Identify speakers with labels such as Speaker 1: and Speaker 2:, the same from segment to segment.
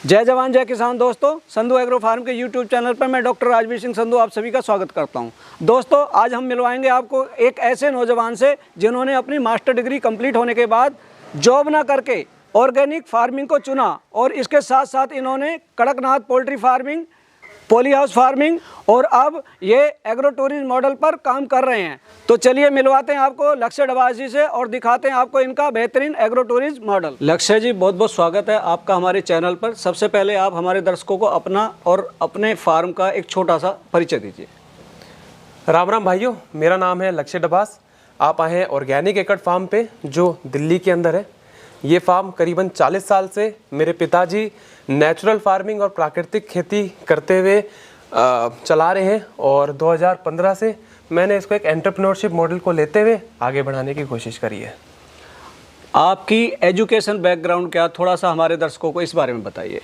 Speaker 1: जय जवान जय किसान। दोस्तों, संधू एग्रो फार्म के यूट्यूब चैनल पर मैं डॉक्टर राजवीर सिंह संधू आप सभी का स्वागत करता हूं। दोस्तों, आज हम मिलवाएंगे आपको एक ऐसे नौजवान से जिन्होंने अपनी मास्टर डिग्री कंप्लीट होने के बाद जॉब ना करके ऑर्गेनिक फार्मिंग को चुना और इसके साथ साथ इन्होंने Kadaknath poultry farming, poly house farming और अब ये एग्रो टूरिज्म मॉडल पर काम कर रहे हैं। तो चलिए मिलवाते हैं आपको लक्ष्य डबास जी से और दिखाते हैं आपको इनका बेहतरीन एग्रो टूरिज्म मॉडल। लक्ष्य जी, बहुत बहुत स्वागत है आपका हमारे चैनल पर। सबसे पहले आप हमारे दर्शकों को अपना और अपने फार्म का एक छोटा सा परिचय दीजिए।
Speaker 2: राम राम भाइयों, मेरा नाम है लक्ष्य डबास। आप आए हैं ऑर्गेनिक एकड़ फार्म पे जो दिल्ली के अंदर है। ये फार्म करीबन 40 साल से मेरे पिताजी नेचुरल फार्मिंग और प्राकृतिक खेती करते हुए चला रहे हैं और 2015 से मैंने इसको एक एंटरप्रेन्योरशिप मॉडल को लेते हुए आगे बढ़ाने की कोशिश करी है।
Speaker 1: आपकी एजुकेशन बैकग्राउंड क्या, थोड़ा सा हमारे दर्शकों को इस बारे में बताइए।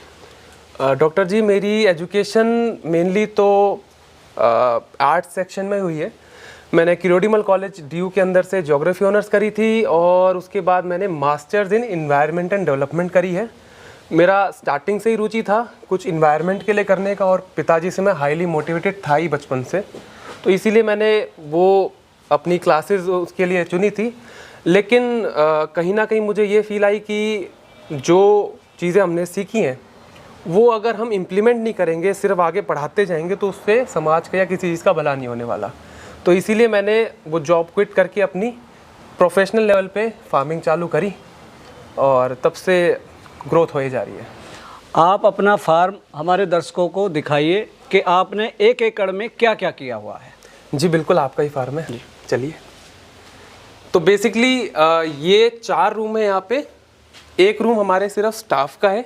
Speaker 2: डॉक्टर जी, मेरी एजुकेशन मेनली तो आर्ट्स सेक्शन में हुई है। मैंने किरोड़ीमल कॉलेज डीयू के अंदर से ज्योग्राफी ऑनर्स करी थी और उसके बाद मैंने masters in environment and development करी है। मेरा स्टार्टिंग से ही रुचि था कुछ इन्वायरमेंट के लिए करने का और पिताजी से मैं हाईली मोटिवेटेड था ही बचपन से, तो इसीलिए मैंने वो अपनी क्लासेस उसके लिए चुनी थी। लेकिन कहीं ना कहीं मुझे ये फील आई कि जो चीज़ें हमने सीखी हैं वो अगर हम इम्प्लीमेंट नहीं करेंगे, सिर्फ आगे पढ़ाते जाएंगे, तो उससे समाज का या किसी चीज़ का भला नहीं होने वाला। तो इसीलिए मैंने वो जॉब क्विट करके अपनी प्रोफेशनल लेवल पे फार्मिंग चालू करी और तब से ग्रोथ हो ही जा रही है।
Speaker 1: आप अपना फार्म हमारे दर्शकों को दिखाइए कि आपने एक एकड़ में क्या क्या किया हुआ है।
Speaker 2: जी बिल्कुल, आपका ही फार्म है जी। चलिए, तो बेसिकली ये 4 रूम है यहाँ पे। एक रूम हमारे सिर्फ स्टाफ का है,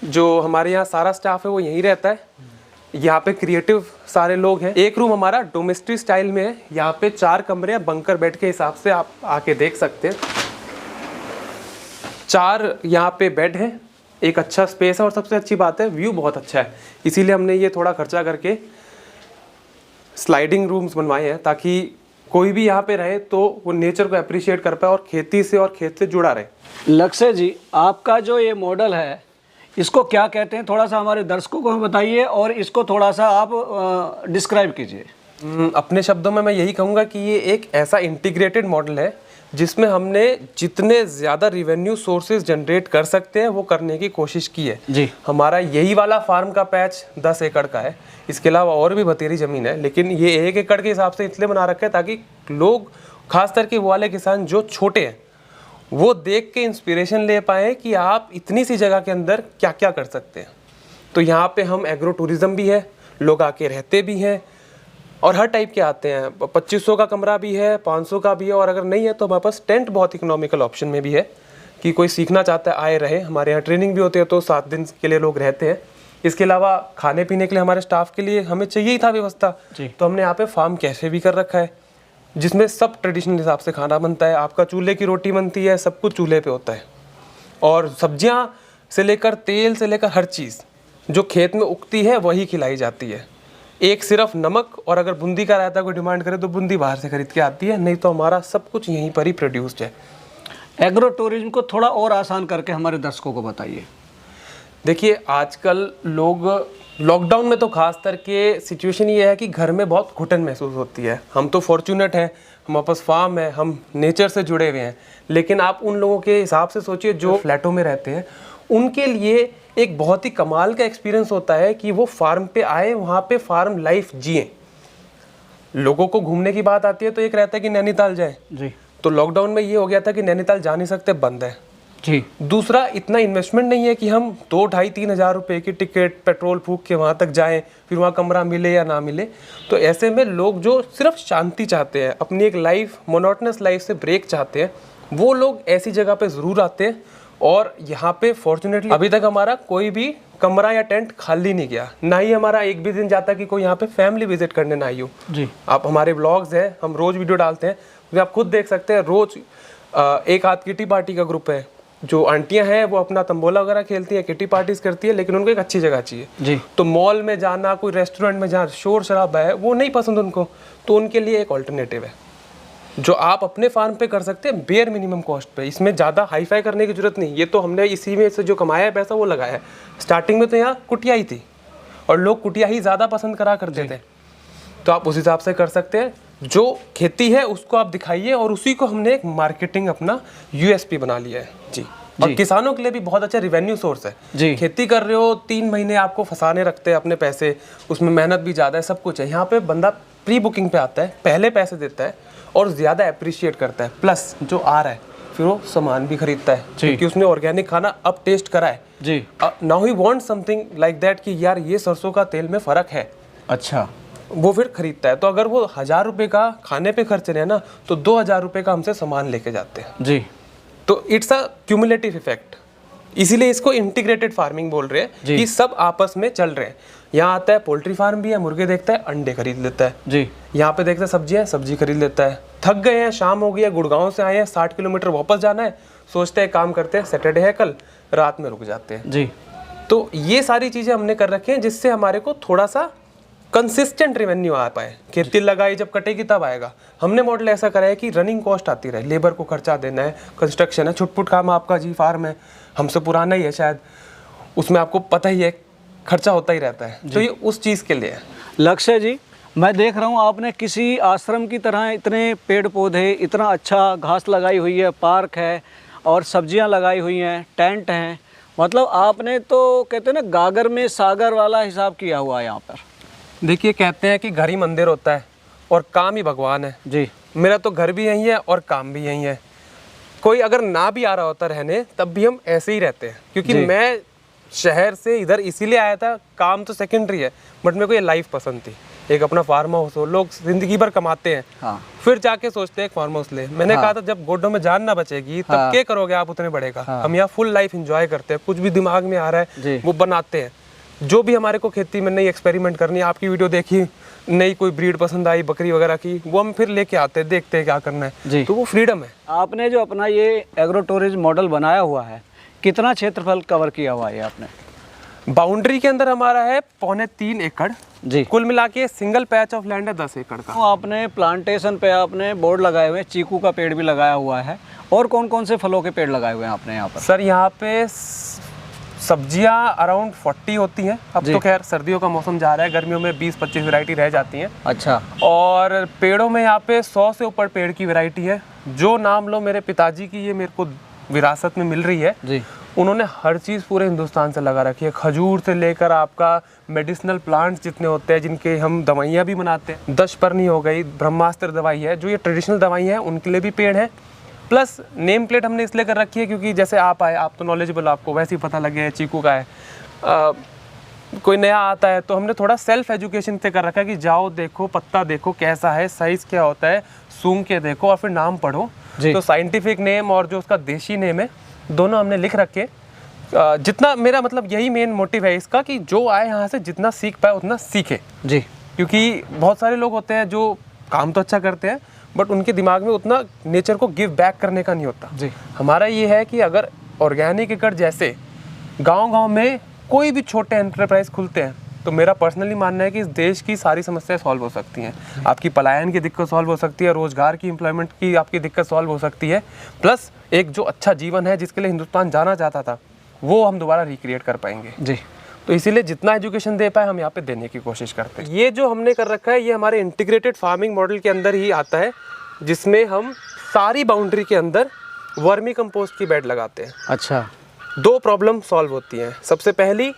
Speaker 2: जो हमारे यहाँ सारा स्टाफ है वो यहीं रहता है। यहाँ पे क्रिएटिव सारे लोग हैं। एक रूम हमारा डोमेस्टिक स्टाइल में है। यहाँ पे 4 कमरे हैं, बंकर बेड के हिसाब से आप आके देख सकते हैं। 4 यहाँ पे बेड है, एक अच्छा स्पेस है और सबसे अच्छी बात है व्यू बहुत अच्छा है। इसीलिए हमने ये थोड़ा खर्चा करके स्लाइडिंग रूम्स बनवाए हैं ताकि कोई भी यहाँ पे रहे तो वो नेचर को अप्रिशिएट कर पाए और खेती से और खेत से जुड़ा रहे।
Speaker 1: लक्ष्य जी, आपका जो ये मॉडल है इसको क्या कहते हैं, थोड़ा सा हमारे दर्शकों को बताइए और इसको थोड़ा सा आप डिस्क्राइब कीजिए।
Speaker 2: अपने शब्दों में मैं यही कहूँगा कि ये एक ऐसा इंटीग्रेटेड मॉडल है जिसमें हमने जितने ज़्यादा रिवेन्यू सोर्सेज जनरेट कर सकते हैं वो करने की कोशिश की है
Speaker 1: जी।
Speaker 2: हमारा यही वाला फार्म का पैच 10 एकड़ का है। इसके अलावा और भी बतेरी ज़मीन है, लेकिन ये 1 एकड़ के हिसाब से इसलिए बना रखा है ताकि लोग, खास करके वो वाले किसान जो छोटे हैं, वो देख के इंस्पिरेशन ले पाए कि आप इतनी सी जगह के अंदर क्या क्या कर सकते हैं। तो यहाँ पे हम एग्रो टूरिज़्म भी है, लोग आके रहते भी हैं और हर टाइप के आते हैं। 2500 का कमरा भी है, 500 का भी है और अगर नहीं है तो हमारे पास टेंट बहुत इकोनॉमिकल ऑप्शन में भी है कि कोई सीखना चाहता है आए रहे। हमारे यहाँ ट्रेनिंग भी होती है तो 7 दिन के लिए लोग रहते हैं। इसके अलावा खाने पीने के लिए हमारे स्टाफ के लिए हमें चाहिए ही था व्यवस्था, तो हमने यहाँ पे फार्म कैफे भी कर रखा है जिसमें सब ट्रेडिशनल हिसाब से खाना बनता है। आपका चूल्हे की रोटी बनती है, सब कुछ चूल्हे पे होता है और सब्जियाँ से लेकर तेल से लेकर हर चीज़ जो खेत में उगती है वही खिलाई जाती है। एक सिर्फ नमक और अगर बूंदी का रायता कोई डिमांड करे तो बूंदी बाहर से खरीद के आती है, नहीं तो हमारा सब कुछ यहीं पर ही प्रोड्यूस्ड है।
Speaker 1: एग्रो टूरिज्म को थोड़ा और आसान करके हमारे दर्शकों को बताइए। देखिए,
Speaker 2: आजकल लोग लॉकडाउन में तो खास करके सिचुएशन ये है कि घर में बहुत घुटन महसूस होती है। हम तो फॉर्चुनेट हैं, हमारे पास फार्म है, हम नेचर से जुड़े हुए हैं, लेकिन आप उन लोगों के हिसाब से सोचिए जो फ्लैटों में रहते हैं, उनके लिए एक बहुत ही कमाल का एक्सपीरियंस होता है कि वो फार्म पे आए, वहाँ पे फार्म लाइफ जिए। लोगों को घूमने की बात आती है तो एक रहता है कि नैनीताल जाए
Speaker 1: जी,
Speaker 2: तो लॉकडाउन में ये हो गया था कि नैनीताल जा नहीं सकते, बंद है
Speaker 1: जी।
Speaker 2: दूसरा, इतना इन्वेस्टमेंट नहीं है कि हम 2-2.5-3 हज़ार रुपये की टिकट पेट्रोल फूक के वहाँ तक जाएं, फिर वहाँ कमरा मिले या ना मिले। तो ऐसे में लोग जो सिर्फ शांति चाहते हैं, अपनी एक लाइफ, मोनोटनस लाइफ से ब्रेक चाहते हैं, वो लोग ऐसी जगह पे ज़रूर आते हैं। और यहाँ पे फॉर्चुनेटली अभी तक हमारा कोई भी कमरा या टेंट खाली नहीं गया, ना ही हमारा एक भी दिन जाता कि कोई यहाँ पे फैमिली विजिट करने ना आई हो
Speaker 1: जी।
Speaker 2: आप हमारे ब्लॉग्स हैं, हम रोज़ वीडियो डालते हैं, तो आप खुद देख सकते हैं। रोज़ एक आध किटी पार्टी का ग्रुप है, जो आंटियां हैं वो अपना तंबोला वगैरह खेलती है, किटी पार्टीज करती है, लेकिन उनको एक अच्छी जगह चाहिए
Speaker 1: जी।
Speaker 2: तो मॉल में जाना, कोई रेस्टोरेंट में जहाँ शोर शराबा है वो नहीं पसंद उनको, तो उनके लिए एक ऑल्टरनेटिव है। जो आप अपने फार्म पे कर सकते हैं बेयर मिनिमम कॉस्ट पे। इसमें ज़्यादा हाई फाई करने की जरूरत नहीं। ये तो हमने इसी में से जो कमाया है पैसा वो लगाया है। स्टार्टिंग में तो यहाँ कुटिया ही थी और लोग कुटिया ही ज़्यादा पसंद करा करते थे, तो आप उस हिसाब से कर सकते हैं। जो खेती है उसको आप दिखाइए और उसी को हमने एक मार्केटिंग अपना यूएसपी बना लिया है जी। और किसानों के लिए भी बहुत अच्छा रिवेन्यू सोर्स है
Speaker 1: जी।
Speaker 2: खेती कर रहे हो 3 महीने आपको फंसाने रखते हैं अपने पैसे, उसमें मेहनत भी ज़्यादा है, सब कुछ है। यहाँ पे बंदा प्री बुकिंग पे आता है, पहले पैसे देता है और ज़्यादा अप्रिशिएट करता है, प्लस जो आ रहा है फिर वो सामान भी खरीदता है क्योंकि उसने ऑर्गेनिक खाना अब टेस्ट करा है
Speaker 1: जी।
Speaker 2: Now he want something like that कि यार ये सरसों का तेल में फ़र्क है,
Speaker 1: अच्छा,
Speaker 2: वो फिर खरीदता है। तो अगर वो 1000 रुपये का खाने पे खर्च रहे हैं ना, तो 2000 रुपये का हमसे सामान लेके जाते हैं
Speaker 1: जी।
Speaker 2: तो इट्स अ क्यूमुलेटिव इफेक्ट। इसीलिए इसको इंटीग्रेटेड फार्मिंग बोल रहे हैं कि सब आपस में चल रहे हैं। यहाँ आता है पोल्ट्री फार्म भी है, मुर्गे देखता है अंडे खरीद लेता है
Speaker 1: जी।
Speaker 2: यहाँ पे देखता है सब्जियाँ, सब्जी खरीद लेता है। थक गए हैं, शाम हो गई है, गुड़गांव से आए हैं, 60 किलोमीटर वापस जाना है, सोचते हैं काम करते हैं, सैटरडे है कल, रात में रुक जाते हैं
Speaker 1: जी।
Speaker 2: तो ये सारी चीज़ें हमने कर रखी हैं जिससे हमारे को थोड़ा सा कंसिस्टेंट रेवेन्यू आ पाए। खेती लगाई जब कटेगी तब आएगा। हमने मॉडल ऐसा करा है कि रनिंग कॉस्ट आती रहे, लेबर को खर्चा देना है, कंस्ट्रक्शन है, छुटपुट काम आपका जी फार्म है, हमसे पुराना ही है शायद, उसमें आपको पता ही है खर्चा होता ही रहता है, तो ये उस चीज़ के लिए है।
Speaker 1: लक्ष्य जी, मैं देख रहा हूँ आपने किसी आश्रम की तरह इतने पेड़ पौधे, इतना अच्छा घास लगाई हुई है, पार्क है और सब्जियाँ लगाई हुई हैं, टेंट हैं, मतलब आपने तो कहते हैं ना गागर में सागर वाला हिसाब किया हुआ है यहाँ पर।
Speaker 2: देखिए कहते हैं कि घर ही मंदिर होता है और काम ही भगवान है
Speaker 1: जी।
Speaker 2: मेरा तो घर भी यहीं है और काम भी यहीं है। कोई अगर ना भी आ रहा होता रहने तब भी हम ऐसे ही रहते हैं, क्योंकि मैं शहर से इधर इसीलिए आया था, काम तो सेकेंडरी है बट मेरे को ये लाइफ पसंद थी। एक अपना फार्म हाउस हो, लोग जिंदगी भर कमाते हैं
Speaker 1: हाँ।
Speaker 2: फिर जाके सोचते हैं एक फार्म हाउस ले। मैंने कहा था जब गोड्डों में जान ना बचेगी तब क्या करोगे आप उतने बड़े का। हम यहाँ फुल लाइफ एंजॉय करते हैं, कुछ भी दिमाग में आ रहा है वो बनाते हैं। जो भी हमारे को खेती में नई एक्सपेरिमेंट करनी है, आपकी वीडियो देखी, नई कोई ब्रीड पसंद आई बकरी वगैरह की, वो हम फिर लेके आते हैं, देखते हैं क्या करना है, तो वो फ्रीडम है।
Speaker 1: आपने जो अपना ये एग्रो टूरिज्म मॉडल बनाया हुआ है, कितना क्षेत्रफल कवर किया हुआ है आपने?
Speaker 2: बाउंड्री के अंदर हमारा है 3.25 एकड़
Speaker 1: जी।
Speaker 2: कुल मिला के सिंगल पैच ऑफ लैंड है 10 एकड़ का।
Speaker 1: तो आपने प्लांटेशन पे आपने बोर्ड लगाए हुए हैं, चीकू का पेड़ भी लगाया हुआ है, और कौन कौन से फलों के पेड़ लगाए हुए हैं आपने यहाँ पर?
Speaker 2: सर यहाँ पे सब्जियां अराउंड 40 होती हैं। अब तो खैर सर्दियों का मौसम जा रहा है, गर्मियों में 20-25 वैरायटी रह जाती हैं।
Speaker 1: अच्छा।
Speaker 2: और पेड़ों में यहाँ पे 100 से ऊपर पेड़ की वैरायटी है। जो नाम लो मेरे पिताजी की, ये मेरे को विरासत में मिल रही है
Speaker 1: जी।
Speaker 2: उन्होंने हर चीज़ पूरे हिंदुस्तान से लगा रखी है। खजूर से लेकर आपका मेडिसिनल प्लांट्स जितने होते हैं जिनके हम दवाइयाँ भी बनाते हैं, दशपर्णी हो गई, ब्रह्मास्त्र दवाई है, जो ये ट्रेडिशनल दवाई है उनके लिए भी पेड़ है। प्लस नेम प्लेट हमने इसलिए कर रखी है क्योंकि जैसे आप आए, आप तो नॉलेजेबल, आपको वैसे ही पता लगे चीकू का है, कोई नया आता है तो हमने थोड़ा सेल्फ एजुकेशन से कर रखा है कि जाओ देखो, पत्ता देखो कैसा है, साइज़ क्या होता है, सूंघ के देखो और फिर नाम पढ़ो। तो साइंटिफिक नेम और जो उसका देशी नेम है दोनों हमने लिख रखे। जितना मेरा मतलब यही मेन मोटिव है इसका कि जो आए यहाँ से जितना सीख पाए उतना सीखे जी। क्योंकि बहुत सारे लोग होते हैं जो काम तो अच्छा करते हैं बट उनके दिमाग में उतना नेचर को गिव बैक करने का नहीं होता जी। हमारा ये है कि अगर ऑर्गेनिक एकड़ जैसे गांव-गांव में कोई भी छोटे एंटरप्राइज खुलते हैं तो मेरा पर्सनली मानना है कि इस देश की सारी समस्याएं सॉल्व हो सकती हैं। आपकी पलायन की दिक्कत सॉल्व हो सकती है, रोजगार की, एम्प्लॉयमेंट की आपकी दिक्कत सॉल्व हो सकती है, प्लस एक जो अच्छा जीवन है जिसके लिए हिंदुस्तान जाना चाहता था वो हम दोबारा रिक्रिएट कर पाएंगे जी। तो इसीलिए जितना एजुकेशन दे पाए हम यहाँ पे देने की कोशिश करते हैं। ये जो हमने कर रखा है ये हमारे इंटीग्रेटेड फार्मिंग मॉडल के अंदर ही आता है, जिसमें हम सारी बाउंड्री के अंदर वर्मी कंपोस्ट की बेड लगाते हैं।
Speaker 1: अच्छा।
Speaker 2: 2 प्रॉब्लम सॉल्व होती हैं। सबसे पहली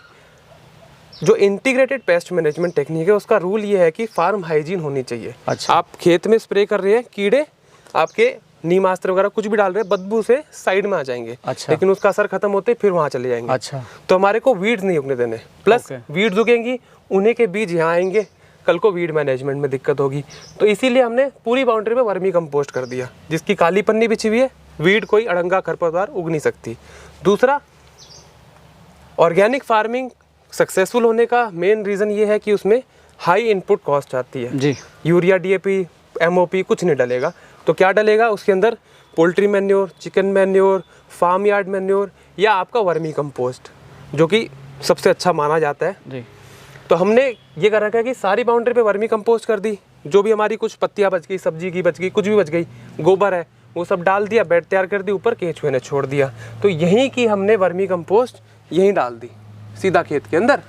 Speaker 2: जो इंटीग्रेटेड पेस्ट मैनेजमेंट टेक्निक है उसका रूल ये है कि फार्म हाइजीन होनी चाहिए। अच्छा। आप खेत में स्प्रे कर रहे हैं, कीड़े आपके नीमास्त्र वगैरह कुछ भी डाल रहे हैं, बदबू से साइड में आ जाएंगे। अच्छा। लेकिन उसका असर खत्म होते फिर वहाँ चले जाएंगे। अच्छा। तो हमारे को वीड्स नहीं उगने देने, प्लस वीड्स उगेंगी उन्हीं के बीज यहाँ आएंगे, कल को वीड मैनेजमेंट में दिक्कत होगी। तो इसीलिए हमने पूरी बाउंड्री पे वर्मी कंपोस्ट कर दिया, जिसकी काली पन्नी बिछी हुई है, वीड कोई अड़ंगा खरपतवार उग नहीं सकती। दूसरा, ऑर्गेनिक फार्मिंग सक्सेसफुल होने का मेन रीज़न ये है कि उसमें हाई इनपुट कॉस्ट आती है जी। यूरिया, DAP, MOP कुछ नहीं डलेगा। तो क्या डलेगा उसके अंदर? Poultry manure, chicken manure, farm yard manure या आपका वर्मी कंपोस्ट, जो कि सबसे अच्छा माना जाता है जी। तो हमने ये कर रखा है कि सारी बाउंड्री पे वर्मी कंपोस्ट कर दी, जो भी हमारी कुछ पत्तियाँ बच गई, सब्जी की बच गई, कुछ भी बच गई, गोबर है, वो सब डाल दिया, बेड तैयार कर दी, ऊपर केंचुए ने छोड़ दिया। तो यहीं की हमने वर्मी कंपोस्ट यहीं डाल दी सीधा खेत के अंदर।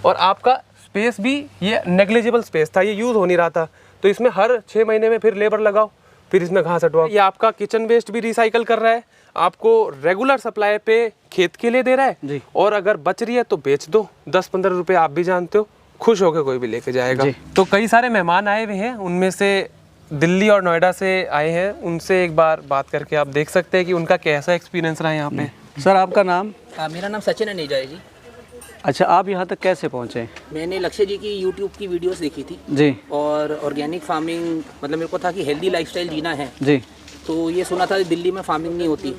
Speaker 2: और आपका स्पेस भी ये नेग्लिजिबल स्पेस था, ये यूज़ हो नहीं रहा था। तो इसमें हर 6 महीने में फिर लेबर लगाओ, फिर इसमें घास हटवाओ। ये आपका किचन वेस्ट भी रिसाइकल कर रहा है, आपको रेगुलर सप्लाई पे खेत के लिए दे रहा है
Speaker 1: जी।
Speaker 2: और अगर बच रही है तो बेच दो, 10-15 रुपये आप भी जानते हो, खुश होकर कोई भी लेके जाएगा। तो कई सारे मेहमान आए हुए हैं, उनमें से दिल्ली और नोएडा से आए हैं, उनसे एक बार बात करके आप देख सकते हैं कि उनका कैसा एक्सपीरियंस रहा है यहाँ पे।
Speaker 1: सर आपका नाम?
Speaker 3: मेरा नाम सचिन अनेजा है जी।
Speaker 1: अच्छा, आप यहाँ तक कैसे पहुँचे?
Speaker 3: मैंने लक्ष्य जी की यूट्यूब की वीडियोस देखी थी
Speaker 1: जी
Speaker 3: और ऑर्गेनिक फार्मिंग, मतलब मेरे को था कि हेल्दी लाइफस्टाइल जीना है।
Speaker 1: जी
Speaker 3: तो ये सुना था कि दिल्ली में फार्मिंग नहीं होती।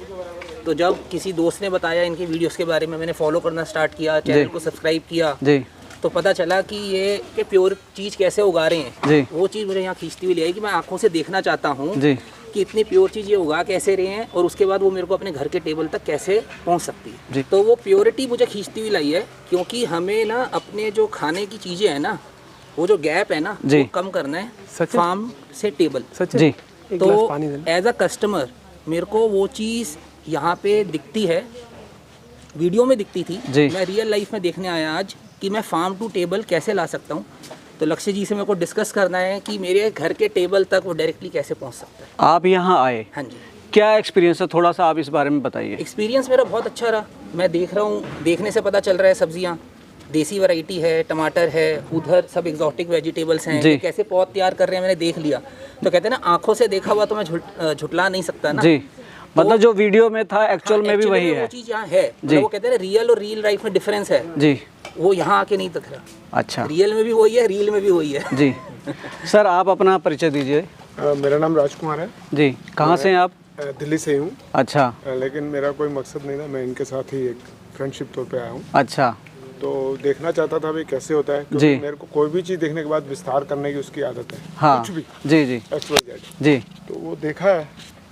Speaker 3: तो जब किसी दोस्त ने बताया इनकी वीडियोस के बारे में, मैंने फॉलो करना स्टार्ट किया, चैनल को सब्सक्राइब किया,
Speaker 1: जी
Speaker 3: तो पता चला कि ये कि प्योर चीज़ कैसे उगा रहे हैं।
Speaker 1: जी
Speaker 3: वो चीज़ मुझे यहाँ खींचती हुई ले आई कि मैं आंखों से देखना चाहता हूँ
Speaker 1: जी
Speaker 3: कि इतनी प्योर चीज़ ये उगा कैसे रहे हैं और उसके बाद वो मेरे को अपने घर के टेबल तक कैसे पहुँच सकती है।
Speaker 1: जी।
Speaker 3: तो वो प्योरिटी मुझे खींचती हुई लाई है, क्योंकि हमें ना अपने जो खाने की चीज़ें हैं ना, वो जो गैप है ना,
Speaker 1: जी।
Speaker 3: वो कम करना है
Speaker 2: सचिन।
Speaker 3: फार्म से टेबल।
Speaker 2: सच
Speaker 1: जी
Speaker 2: एक
Speaker 3: तो
Speaker 2: गिलास पानी देना।
Speaker 3: एज अ कस्टमर मेरे को वो चीज़ यहाँ पे दिखती है, वीडियो में दिखती थी,
Speaker 1: जी।
Speaker 3: मैं रियल लाइफ में देखने आया आज कि मैं फार्म टू टेबल कैसे ला सकता हूँ। तो लक्ष्य जी से मेरे को डिस्कस करना है कि मेरे घर के टेबल तक वो डायरेक्टली कैसे पहुँच सकता है।
Speaker 1: आप यहाँ आए,
Speaker 3: हाँ जी।
Speaker 1: क्या एक्सपीरियंस है, थोड़ा सा आप इस बारे में बताइए।
Speaker 3: एक्सपीरियंस मेरा बहुत अच्छा रहा। मैं देख रहा हूँ, देखने से पता चल रहा है सब्जियाँ देसी वैरायटी है, टमाटर है, उधर सब एग्जॉटिक वेजिटेबल्स हैं,
Speaker 1: जी।
Speaker 3: ये कैसे पौध तैयार कर रहे हैं मैंने देख लिया। तो कहते हैं ना, आंखों से देखा हुआ तो मैं झुटला नहीं सकता ना।
Speaker 1: जी, मतलब जो वीडियो में था एक्चुअल में भी
Speaker 3: actually
Speaker 1: वही
Speaker 3: वो
Speaker 1: है।
Speaker 3: चीज़ यहाँ है।
Speaker 1: जी।
Speaker 3: मतलब वो कहते हैं रियल और रियल लाइफ में डिफरेंस है,
Speaker 1: जी
Speaker 3: वो यहाँ आके नहीं दिख रहा।
Speaker 1: अच्छा
Speaker 3: रियल में भी वही है, रील में भी वही है।
Speaker 1: जी। सर आप अपना परिचय दीजिए।
Speaker 4: मेरा नाम राजकुमार है।
Speaker 1: जी, कहाँ से हैं आप?
Speaker 4: दिल्ली से ही हूँ।
Speaker 1: अच्छा
Speaker 4: लेकिन मेरा कोई मकसद नहीं था, मैं इनके साथ ही एक फ्रेंडशिप तौर पे आया हूँ।
Speaker 1: अच्छा
Speaker 4: तो देखना चाहता था भाई कैसे होता है, क्योंकि
Speaker 1: जी।
Speaker 4: मेरे को कोई भी चीज़ देखने के बाद विस्तार करने की उसकी आदत है।
Speaker 1: हाँ
Speaker 4: कुछ भी
Speaker 1: जी जी
Speaker 4: XYZ।
Speaker 1: जी
Speaker 4: तो वो देखा है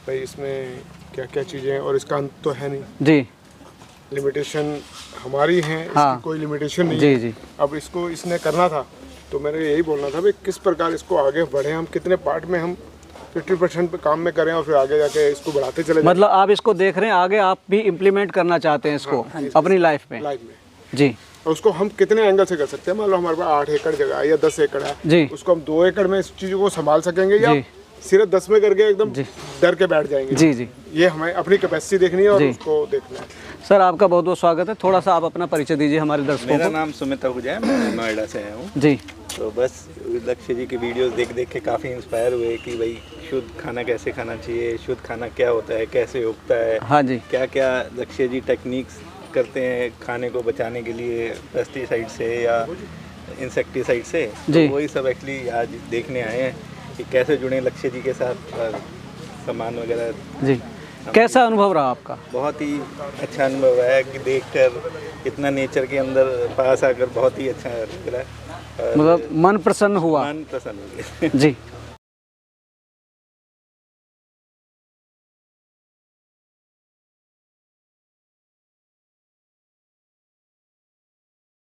Speaker 4: भाई इसमें क्या क्या चीज़ें हैं और इसका अंत तो है नहीं,
Speaker 1: जी
Speaker 4: लिमिटेशन हमारी है,
Speaker 1: हाँ।
Speaker 4: इसकी कोई लिमिटेशन नहीं
Speaker 1: जी
Speaker 4: है।
Speaker 1: जी
Speaker 4: अब इसको इसने करना था, तो मेरे यही बोलना था भाई किस प्रकार इसको आगे बढ़े, हम कितने पार्ट में हम 50% पे काम में करें और फिर आगे जाके इसको बढ़ाते चले जाएं
Speaker 1: मतलब आप इसको देख रहे हैं, आगे आप भी इम्प्लीमेंट करना चाहते हैं इसको अपनी लाइफ में।
Speaker 4: लाइफ में।
Speaker 1: जी
Speaker 4: और उसको हम कितने एंगल से कर सकते हैं। मान लो हमारे पास 8 एकड़ जगह है या 10 एकड़ है,
Speaker 1: जी
Speaker 4: उसको हम 2 एकड़ में इस चीज़ों को संभाल सकेंगे या
Speaker 1: जी।
Speaker 4: सिर्फ 10 में करके एकदम डर के बैठ जाएंगे।
Speaker 1: जी जी
Speaker 4: ये हमें अपनी कैपेसिटी देखनी है और
Speaker 1: जी।
Speaker 4: उसको देखना है।
Speaker 1: सर आपका बहुत बहुत स्वागत है। थोड़ा सा आप अपना परिचय दीजिए हमारे दर्शकों
Speaker 5: मेरा
Speaker 1: को।
Speaker 5: नाम सुमित आहूजा है, मैं नोएडा से आया हूँ।
Speaker 1: जी
Speaker 5: तो बस लक्ष्य जी की वीडियोस देख देख के काफ़ी इंस्पायर हुए कि भाई शुद्ध खाना कैसे खाना चाहिए, शुद्ध खाना क्या होता है, कैसे उगता है,
Speaker 1: हाँ जी
Speaker 5: क्या क्या लक्ष्य जी टेक्निक्स करते हैं खाने को बचाने के लिए पेस्टिसाइड से या इंसेक्टिसाइड से।
Speaker 1: जी।
Speaker 5: तो वही सब एक्चुअली आज देखने आए हैं कि कैसे जुड़े लक्ष्य जी के साथ और सामान वगैरह।
Speaker 1: जी, कैसा अनुभव रहा आपका?
Speaker 5: बहुत ही अच्छा अनुभव है कि देखकर इतना नेचर के अंदर पास आकर बहुत ही अच्छा लग रहा है।
Speaker 1: मतलब मन प्रसन्न हुआ?
Speaker 5: मन प्रसन्न हो गया।
Speaker 1: जी